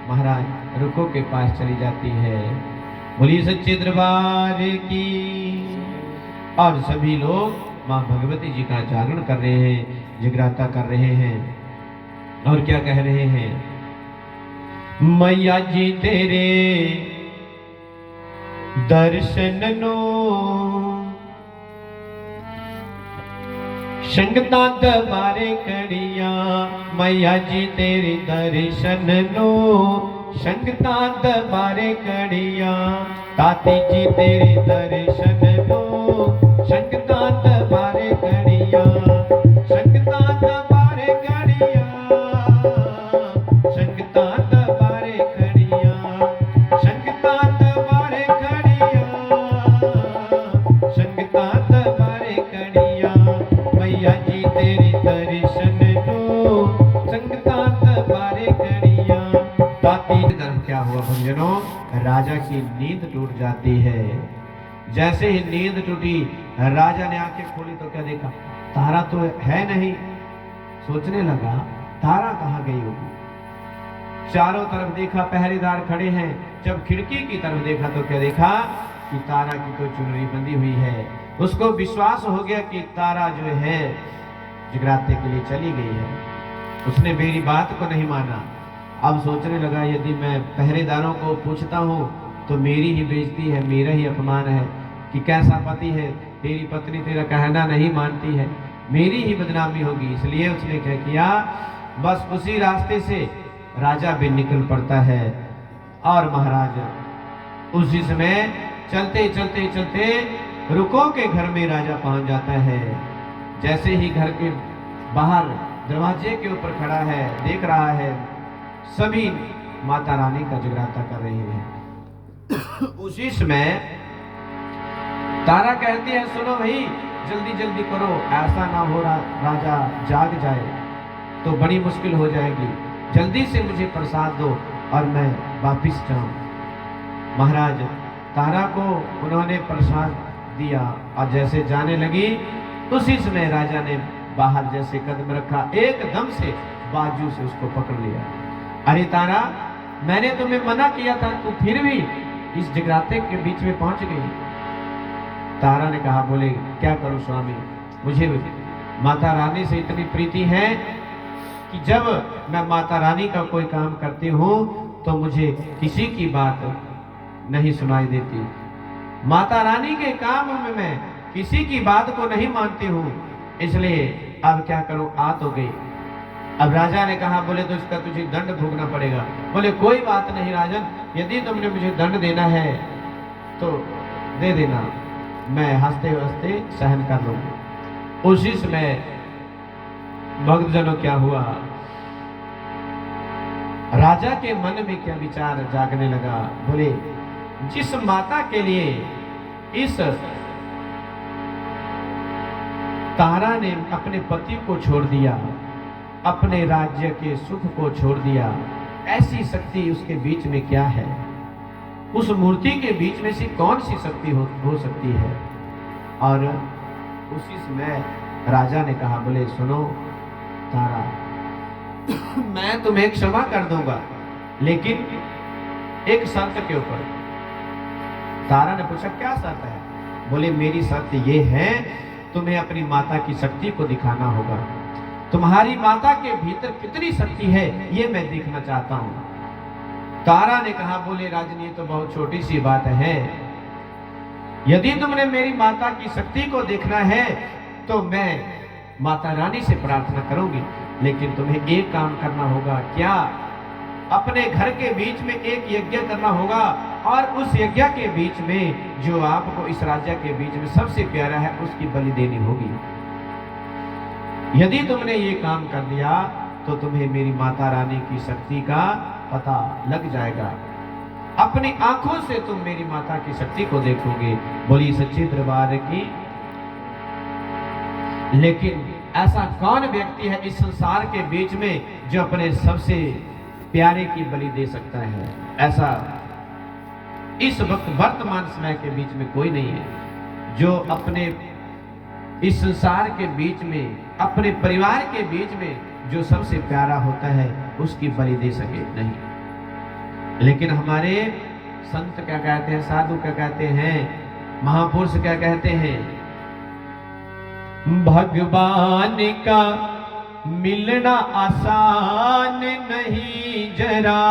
महाराज रुको के पास चली जाती है। बोली सच्चे दरबार की। और सभी लोग मां भगवती जी का जागरण कर रहे हैं, जगराता कर रहे हैं और क्या कह रहे हैं, मैया जी तेरे दर्शन नो संगता दबारे कड़िया, मैया जी तेरे दर्शन नो संगता दबारे कड़िया, ताती जी तेरे दर्शन नो संगता दबारे कड़िया, संगता दबारे कड़िया, संगता दबारे कड़िया, संगता दबारे कड़िया, संगता दबारे कड़िया, मैया जी तेरी दर्शन नो संगता दबारे कड़िया। ताती क्या हुआ भंजनों, राजा की नींद टूट जाती है। जैसे ही नींद टूटी, राजा ने आंखें खोली तो क्या देखा, तारा तो है नहीं। सोचने लगा तारा कहाँ गई होगी। चारों तरफ देखा, पहरेदार खड़े हैं। जब खिड़की की तरफ देखा तो क्या देखा कि तारा की तो चुनरी बंधी हुई है। उसको विश्वास हो गया कि तारा जो है जगराते के लिए चली गई है। उसने मेरी बात को नहीं माना। अब सोचने लगा यदि मैं पहरेदारों को पूछता हूँ तो मेरी ही बेइज्जती है, मेरा ही अपमान है कि कैसा पति है, तेरी पत्नी तेरा कहना नहीं मानती है, मेरी ही बदनामी होगी। इसलिए उसने क्या किया, बस उसी रास्ते से राजा भी निकल पड़ता है और महाराज उसी समय चलते चलते चलते रुको के घर में राजा पहुंच जाता है। जैसे ही घर के बाहर दरवाजे के ऊपर खड़ा है, देख रहा है सभी माता रानी का जगराता कर रही है। उसी समय तारा कहती है, सुनो भाई जल्दी जल्दी करो, ऐसा ना हो राजा जाग जाए तो बड़ी मुश्किल हो जाएगी, जल्दी से मुझे प्रसाद दो और मैं वापिस जाऊं। महाराज तारा को उन्होंने प्रसाद दिया और जैसे जाने लगी उसी समय राजा ने बाहर जैसे कदम रखा, एकदम से बाजू से उसको पकड़ लिया। अरे तारा, मैंने तुम्हें मना किया था, तू फिर भी इस जगराते के बीच में पहुंच गई। तारा ने कहा, बोले क्या करूं स्वामी, मुझे माता रानी से इतनी प्रीति है कि जब मैं माता रानी का कोई काम करती हूं तो मुझे किसी की बात नहीं सुनाई देती। माता रानी के काम में मैं किसी की बात को नहीं मानती हूं, इसलिए अब क्या करूं, आ तो गई। अब राजा ने कहा, बोले तो इसका तुझे दंड भोगना पड़ेगा। बोले कोई बात नहीं राजन, यदि तुमने मुझे दंड देना है तो दे देना, मैं हंसते हंसते सहन कर लूंगा। उसी समय भक्तजनों क्या हुआ, राजा के मन में क्या विचार जागने लगा। बोले जिस माता के लिए इस तारा ने अपने पति को छोड़ दिया, अपने राज्य के सुख को छोड़ दिया, ऐसी शक्ति उसके बीच में क्या है, उस मूर्ति के बीच में से कौन सी शक्ति हो सकती है। और उसी समय राजा ने कहा, बोले सुनो तारा, मैं तुम्हें क्षमा कर दूंगा लेकिन एक शर्त के ऊपर। तारा ने पूछा क्या शर्त है। बोले मेरी शर्त ये है, तुम्हें अपनी माता की शक्ति को दिखाना होगा, तुम्हारी माता के भीतर कितनी शक्ति है ये मैं देखना चाहता हूं। तारा ने कहा, बोले राजन ये तो बहुत छोटी सी बात है, यदि तुमने मेरी माता की शक्ति को देखना है तो मैं माता रानी से प्रार्थना करूंगी, लेकिन तुम्हें एक काम करना होगा। क्या? अपने घर के बीच में एक यज्ञ करना होगा और उस यज्ञ के बीच में जो आपको इस राज्य के बीच में सबसे प्यारा है उसकी बलि देनी होगी। यदि तुमने ये काम कर दिया तो तुम्हें मेरी माता रानी की शक्ति का पता लग जाएगा, अपनी आंखों से तुम मेरी माता की शक्ति को देखोगे। बोली सच्चे दरबार की। लेकिन ऐसा कौन व्यक्ति है इस संसार के बीच में जो अपने सबसे प्यारे की बलि दे सकता है? ऐसा इस वक्त वर्तमान समय के बीच में कोई नहीं है जो अपने इस संसार के बीच में, अपने परिवार के बीच में जो सबसे प्यारा होता है उसकी बलि दे सके। नहीं। लेकिन हमारे संत क्या कहते हैं, साधु क्या कहते हैं, महापुरुष क्या कहते हैं, भगवान का मिलना आसान नहीं, जरा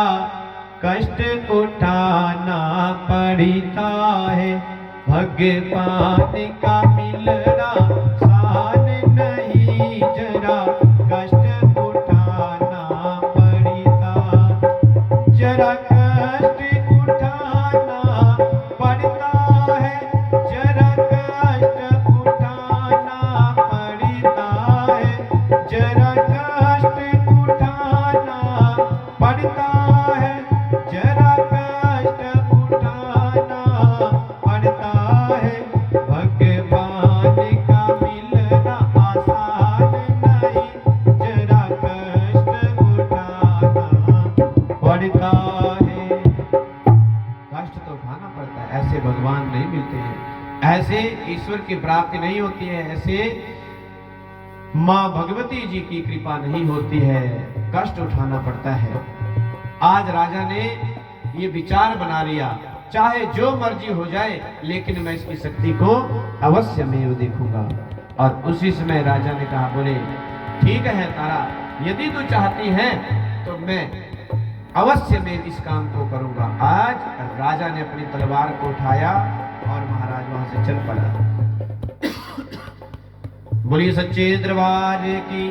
कष्ट उठाना पड़ता है। भगवान का मिलना आसान नहीं, जरा कष्ट उठाना पड़ता, जरा कष्ट उठाना पड़ता है, जरा कष्ट उठाना पड़ता है, जरा कष्ट उठाना पड़ता है, जरा कष्ट उठाना पड़ता है। भगवान का मिलना आसान नहीं, जरा कष्ट उठाना पड़ता है। कष्ट तो उठाना पड़ता है, ऐसे भगवान नहीं मिलते हैं, ऐसे ईश्वर की प्राप्ति नहीं होती है, ऐसे माँ भगवती जी की कृपा नहीं होती है, कष्ट उठाना पड़ता है। आज राजा ने ये विचार बना लिया, चाहे जो मर्जी हो जाए लेकिन मैं इसकी शक्ति को अवश्य में देखूंगा। और उसी समय राजा ने कहा, बोले ठीक है तारा, यदि तू चाहती है तो मैं अवश्य में इस काम को करूंगा। आज राजा ने अपनी तलवार को उठाया और महाराज वहां से चल पड़ा। बोलिए सच्चे दरबार की।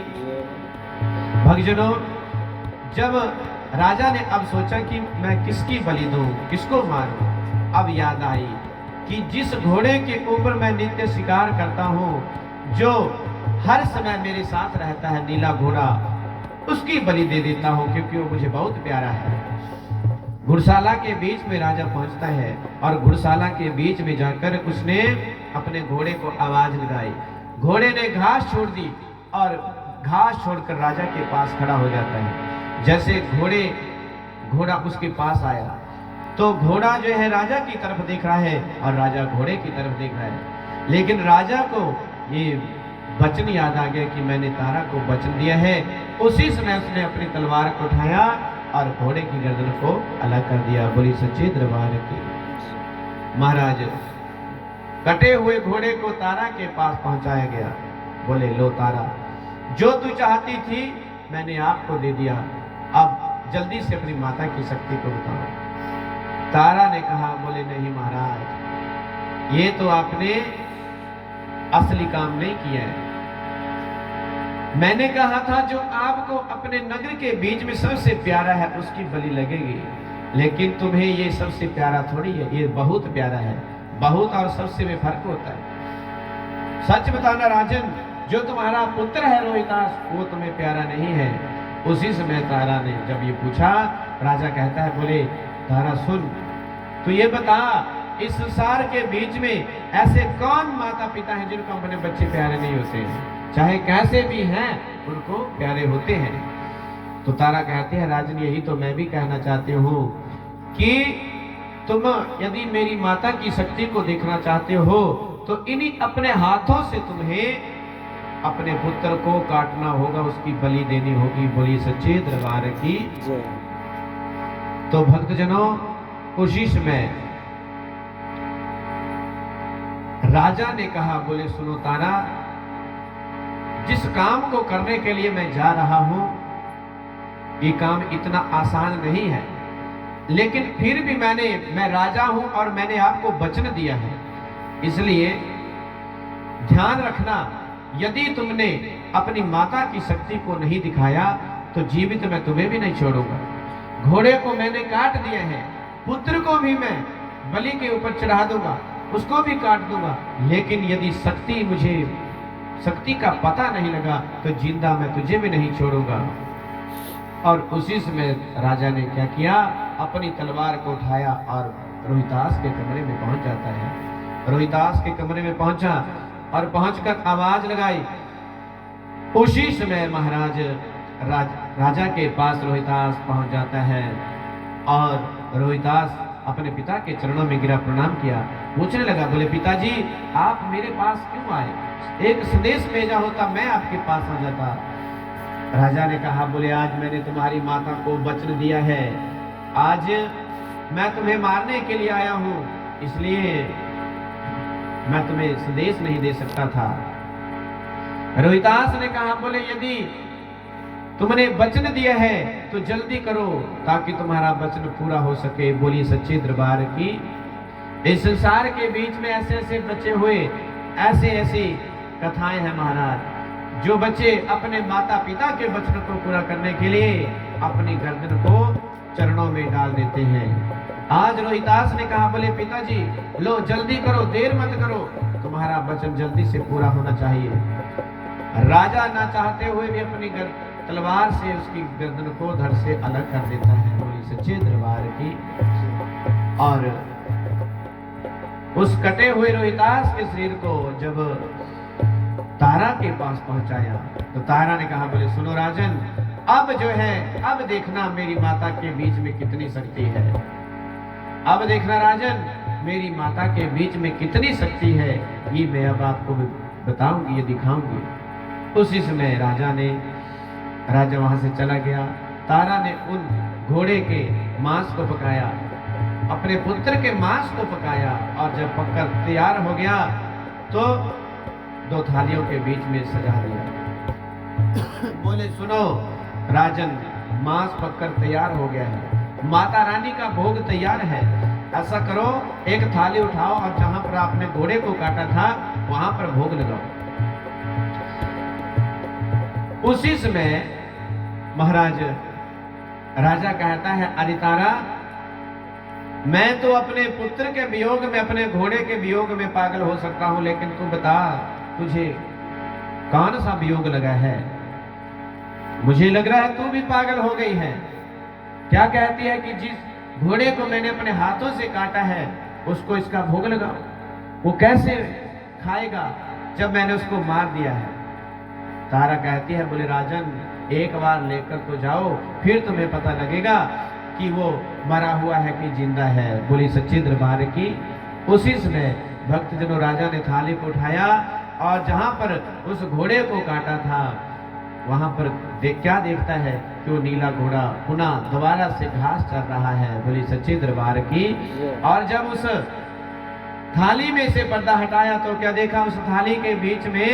भक्तजनों, जब राजा ने अब सोचा कि मैं किसकी बलि दूं, किसको मारूं। अब याद आई कि जिस घोड़े के ऊपर मैं नित्य शिकार करता हूं, जो हर समय मेरे साथ रहता है, नीला घोड़ा, उसकी बलि दे देता हूं, क्योंकि वो मुझे बहुत प्यारा है। घुड़शाला के बीच में राजा पहुंचता है और घुड़शाला के बीच में जाकर उसने अपने घोड़े को आवाज लगाई। घोड़े ने घास छोड़ दी और घास छोड़कर राजा के पास खड़ा हो जाता है। जैसे घोड़ा उसके पास आया तो घोड़ा जो है राजा की तरफ देख रहा है और राजा घोड़े की तरफ देख रहा है। लेकिन राजा को ये वचन याद आ गया कि मैंने तारा को वचन दिया है। उसी समय उसने अपनी तलवार को उठाया और घोड़े की गर्दन को अलग कर दिया। बोली सच्चे दरबार की। महाराज कटे हुए घोड़े को तारा के पास पहुंचाया गया। बोले लो तारा, जो तू चाहती थी मैंने आपको दे दिया, अब जल्दी से अपनी माता की शक्ति को बताओ। तारा ने कहा, बोले नहीं महाराज, ये तो आपने असली काम नहीं किया है। मैंने कहा था जो आपको अपने नगर के बीच में सबसे प्यारा है उसकी बलि लगेगी, लेकिन तुम्हें ये सबसे प्यारा थोड़ी है, ये बहुत प्यारा है। बहुत और सबसे में फर्क होता है। सच बताना राजन, जो तुम्हारा पुत्र है रोहितास, वो तुम्हें प्यारा नहीं है। उसी समय तारा ने जब ये पूछा, राजा कहता है, बोले तारा सुन, तो ये बता इस संसार के बीच में ऐसे कौन माता पिता हैं जिनको अपने बच्चे प्यारे नहीं होते हैं? चाहे कैसे भी हैं उनको प्यारे होते हैं। तो तारा कहते हैं, राजन यही तो मैं भी कहना चाहती हूँ कि तुम यदि मेरी माता की शक्ति को देखना चाहते हो तो इन्हीं अपने हाथों से तुम्हें अपने पुत्र को काटना होगा, उसकी बलि देनी होगी। बोली सच्चे दरबार की। तो भक्तजनों, उसी समय राजा ने कहा, बोले सुनो तारा, जिस काम को करने के लिए मैं जा रहा हूं, ये काम इतना आसान नहीं है, लेकिन फिर भी मैं राजा हूं और मैंने आपको वचन दिया है, इसलिए ध्यान रखना, यदि तुमने अपनी माता की शक्ति को नहीं दिखाया तो जीवित मैं तुम्हें भी नहीं छोड़ूंगा। घोड़े को मैंने काट दिया है, पुत्र को भी मैं बलि के ऊपर चढ़ा दूंगा, उसको भी काट दूंगा, लेकिन यदि शक्ति का पता नहीं लगा तो जिंदा मैं तुझे भी नहीं छोड़ूंगा। और उसी समय राजा ने क्या किया, अपनी तलवार को उठाया और रोहितास के कमरे में पहुंच जाता है। रोहितास के कमरे में पहुंचा और पहुंचकर आवाज लगाई। उसी समय महाराज राजा के पास रोहितास पहुंच जाता है और रोहितास अपने पिता के चरणों में गिरा, प्रणाम किया, पूछने लगा, बोले पिताजी आप मेरे पास क्यों आए? एक संदेश भेजा होता मैं आपके पास आ जाता। राजा ने कहा, बोले आज मैंने तुम्हारी माता को वचन दिया है, आज मैं तुम्हें मारने के लिए आया हूं, इसलिए मैं तुम्हें संदेश नहीं दे सकता था। रोहितास ने कहा, बोले यदि तुमने वचन दिया है तो जल्दी करो ताकि तुम्हारा वचन पूरा हो सके। बोली सच्चे दरबार की। इस संसार के बीच में ऐसे ऐसे बचे हुए ऐसे ऐसी कथाएं हैं महाराज, जो बच्चे अपने माता पिता के वचन को पूरा करने के लिए अपनी गर्दन को चरणों में डाल देते हैं। आज रोहितास ने कहा, बोले पिताजी लो जल्दी करो, देर मत करो, तुम्हारा वचन जल्दी से पूरा होना चाहिए। राजा ना चाहते हुए भी अपनी तलवार से उसकी गर्दन को धड़ से अलग कर देता है। बोली सच्चे दरबार की। और उस कटे हुए रोहितास के शरीर को जब तारा के पास पहुंचाया तो तारा ने कहा, बोले सुनो राजन, अब जो है अब देखना मेरी माता के बीच में कितनी शक्ति है। अब देखना राजन, मेरी माता के बीच में कितनी शक्ति है, ये मैं अब आपको बताऊंगी, ये दिखाऊंगी। उसी समय राजा वहां से चला गया। तारा ने उन घोड़े के मांस को पकाया, अपने पुत्र के मांस को पकाया, और जब पककर तैयार हो गया तो 2 थालियों के बीच में सजा दिया। बोले सुनो राजन, मांस पककर तैयार हो गया है, माता रानी का भोग तैयार है, ऐसा करो एक थाली उठाओ और जहां पर आपने घोड़े को काटा था वहां पर भोग लगाओ। उसी समय महाराज राजा कहता है, अरे तारा, मैं तो अपने पुत्र के वियोग में, अपने घोड़े के वियोग में पागल हो सकता हूं, लेकिन तू बता, तुझे कौन सा वियोग लगा है? मुझे लग रहा है तू भी पागल हो गई है। क्या कहती है कि जिस घोड़े को मैंने अपने हाथों से काटा है उसको इसका भोग लगाओ। वो कैसे खाएगा जब मैंने उसको मार दिया है? तारा कहती है, बोले राजन, एक बार लेकर तो जाओ, फिर तुम्हें पता लगेगा कि वो मरा हुआ है कि जिंदा है। बोली सच्ची दरबार की। उसी समय भक्तजनों, राजा ने थाली को उठाया और जहां पर उस घोड़े को काटा था वहां पर क्या देखता है कि वो नीला घोड़ा पुनः दोबारा से घास चर रहा है। बोली सच्ची दरबार की। और जब उस थाली में से पर्दा हटाया तो क्या देखा? उस थाली के बीच में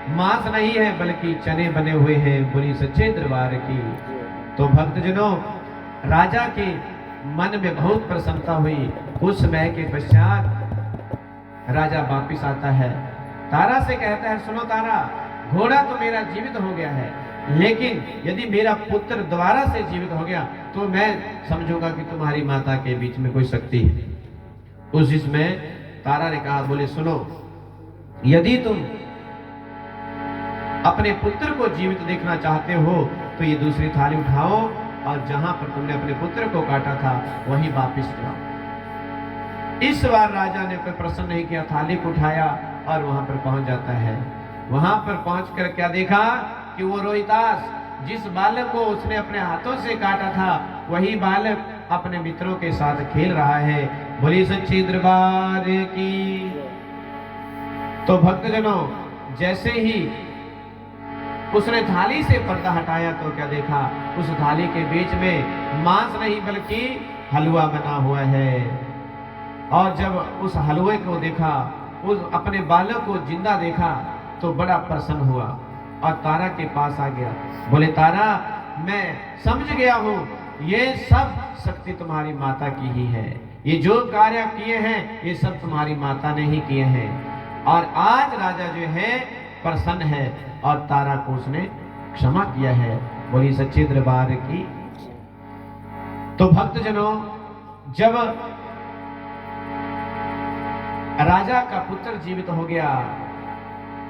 मांस नहीं है बल्कि चने बने हुए हैं। बोली सच्चे दरबार की। तो भक्तजनों, राजा के मन में बहुत प्रसन्नता हुई। कुछ समय के पश्चात राजा वापिस आता है, तारा से कहता है, सुनो तारा, घोड़ा तो मेरा जीवित हो गया है, लेकिन यदि मेरा पुत्र दोबारा से जीवित हो गया तो मैं समझूंगा कि तुम्हारी माता के बीच में कोई शक्ति है। उस इसमें तारा ने कहा, बोले सुनो, यदि तुम अपने पुत्र को जीवित देखना चाहते हो तो ये दूसरी थाली उठाओ और जहां पर तुमने अपने पुत्र को काटा था वहीं वापिस जाओ। इस बार राजा ने कोई प्रश्न नहीं किया, थाली को उठाया और वहां पर पहुंच जाता है। वहां पर पहुंचकर क्या देखा कि वो रोहितास, जिस बालक को उसने अपने हाथों से काटा था, वही बालक अपने मित्रों के साथ खेल रहा है। बोली सच्ची दरबार की। तो भक्तजनों, जैसे ही उसने थाली से पर्दा हटाया तो क्या देखा? उस थाली के बीच में मांस नहीं बल्कि हलवा बना हुआ है। और जब उस हलवे को देखा, उस अपने बालक को जिंदा देखा तो बड़ा प्रसन्न हुआ और तारा के पास आ गया। बोले तारा, मैं समझ गया हूं, ये सब शक्ति तुम्हारी माता की ही है। ये जो कार्य किए हैं ये सब तुम्हारी माता ने ही किए हैं। और आज राजा जो है प्रसन्न है और तारा को उसने क्षमा किया है। बोली सच्चे दरबार की। तो भक्तजनों, जब राजा का पुत्र जीवित हो गया,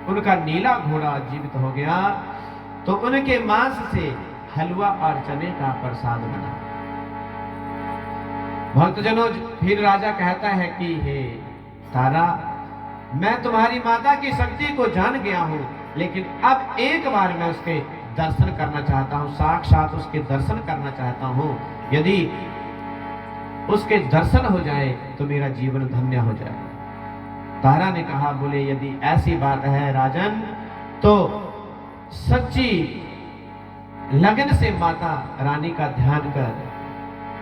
उनका नीला घोड़ा जीवित हो गया, तो उनके मांस से हलवा और चने का प्रसाद बना। भक्तजनों, फिर राजा कहता है कि हे तारा, मैं तुम्हारी माता की शक्ति को जान गया हूं, लेकिन अब एक बार मैं उसके दर्शन करना चाहता हूं, साक्षात उसके दर्शन करना चाहता हूं। यदि उसके दर्शन हो जाए तो मेरा जीवन धन्य हो जाए। तारा ने कहा, बोले यदि ऐसी बात है राजन, तो सच्ची लगन से माता रानी का ध्यान कर,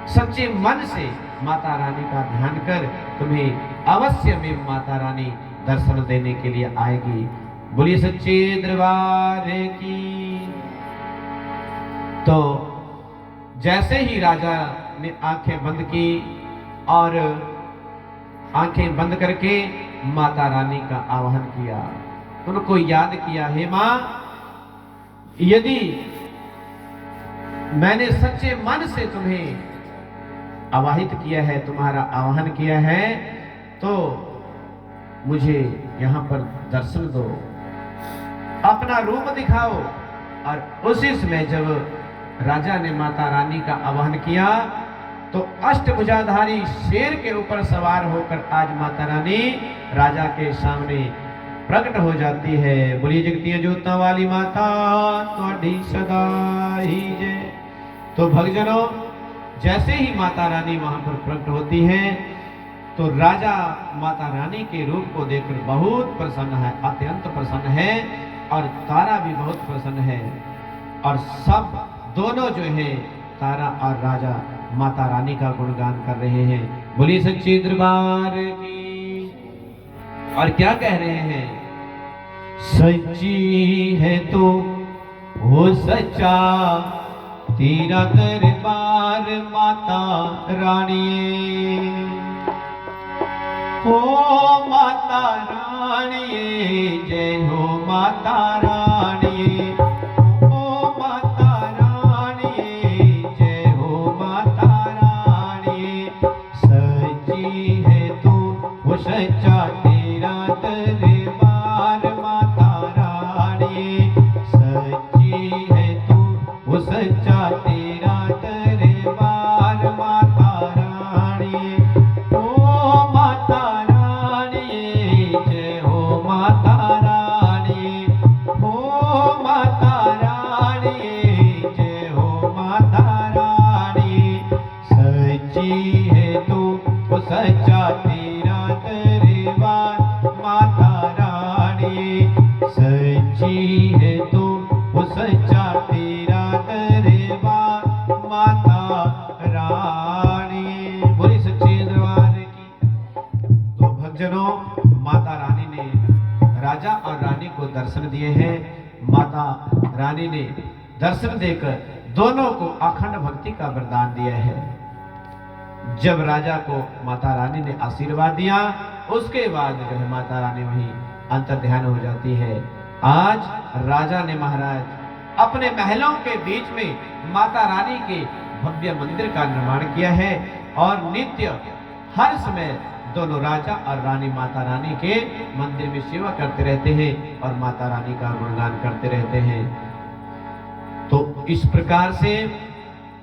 सच्चे मन से माता रानी का ध्यान कर, तुम्हें अवश्य में माता रानी दर्शन देने के लिए आएगी। बोलिए सच्चे दरबार की। तो जैसे ही राजा ने आंखें बंद की और आंखें बंद करके माता रानी का आवाहन किया, उनको याद किया, हे मां, यदि मैंने सच्चे मन से तुम्हें आवाहित किया है, तुम्हारा आवाहन किया है, तो मुझे यहां पर दर्शन दो, अपना रूप दिखाओ। और उसी समय जब राजा ने माता रानी का आवाहन किया तो अष्टभुजाधारी शेर के ऊपर सवार होकर आज माता रानी राजा के सामने प्रकट हो जाती है। बोलिए जगतियां जोतना वाली माता तुम्हारी सदा ही जय। तो भक्तजनों, जैसे ही माता रानी वहां पर प्रकट होती है तो राजा माता रानी के रूप को देखकर बहुत प्रसन्न है, अत्यंत प्रसन्न है, और तारा भी बहुत प्रसन्न है। और सब दोनों जो है, तारा और राजा माता रानी का गुणगान कर रहे हैं। बोलिए सच्चे दरबार की। और क्या कह रहे हैं? सच्ची है तो वो सच्चा तेरा दरबार माता रानी, हो माता रानी जय हो माता रानी, हो माता रानी जय हो माता रानी, हो माता रानी, जय हो माता रानी। सच्ची है तू वो सच्चा तेरा दरबार माता रानी, सच्ची है तू वो सच्चा तेरा दरबार माता रानी। बोली सच्चे दरबार की। तो भक्तजनों, माता रानी ने राजा और रानी को दर्शन दिए हैं। माता रानी ने दर्शन देकर दोनों को अखंड भक्ति का वरदान दिया है। जब राजा को माता रानी ने आशीर्वाद दिया, उसके बाद जो है माता रानी वहीं अंतर्ध्यान हो जाती है। आज राजा ने महाराज अपने महलों के बीच में माता रानी के भव्य मंदिर का निर्माण किया है और नित्य हर समय दोनों राजा और रानी माता रानी के मंदिर में सेवा करते रहते हैं और माता रानी का गुणगान करते रहते हैं। तो इस प्रकार से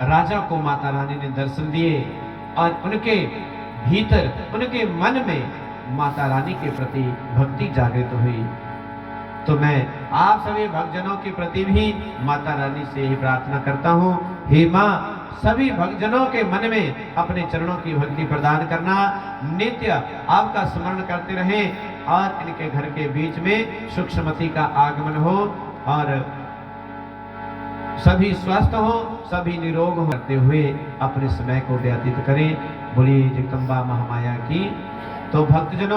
राजा को माता रानी ने दर्शन दिए और उनके भीतर, उनके मन में माता रानी के प्रति भक्ति जागृत हुई। तो मैं आप सभी भक्तजनों के प्रति भी माता रानी से ही प्रार्थना करता हूँ, हे माँ, सभी भक्तजनों के मन में अपने चरणों की भक्ति प्रदान करना, नित्य आपका स्मरण करते रहें और इनके घर के बीच में सुखमती का आगमन हो और सभी स्वस्थ हो, सभी निरोग हो, करते हुए अपने समय को व्यतीत करें। बोलिए जगदम्बा महामाया की। तो भक्तजनों,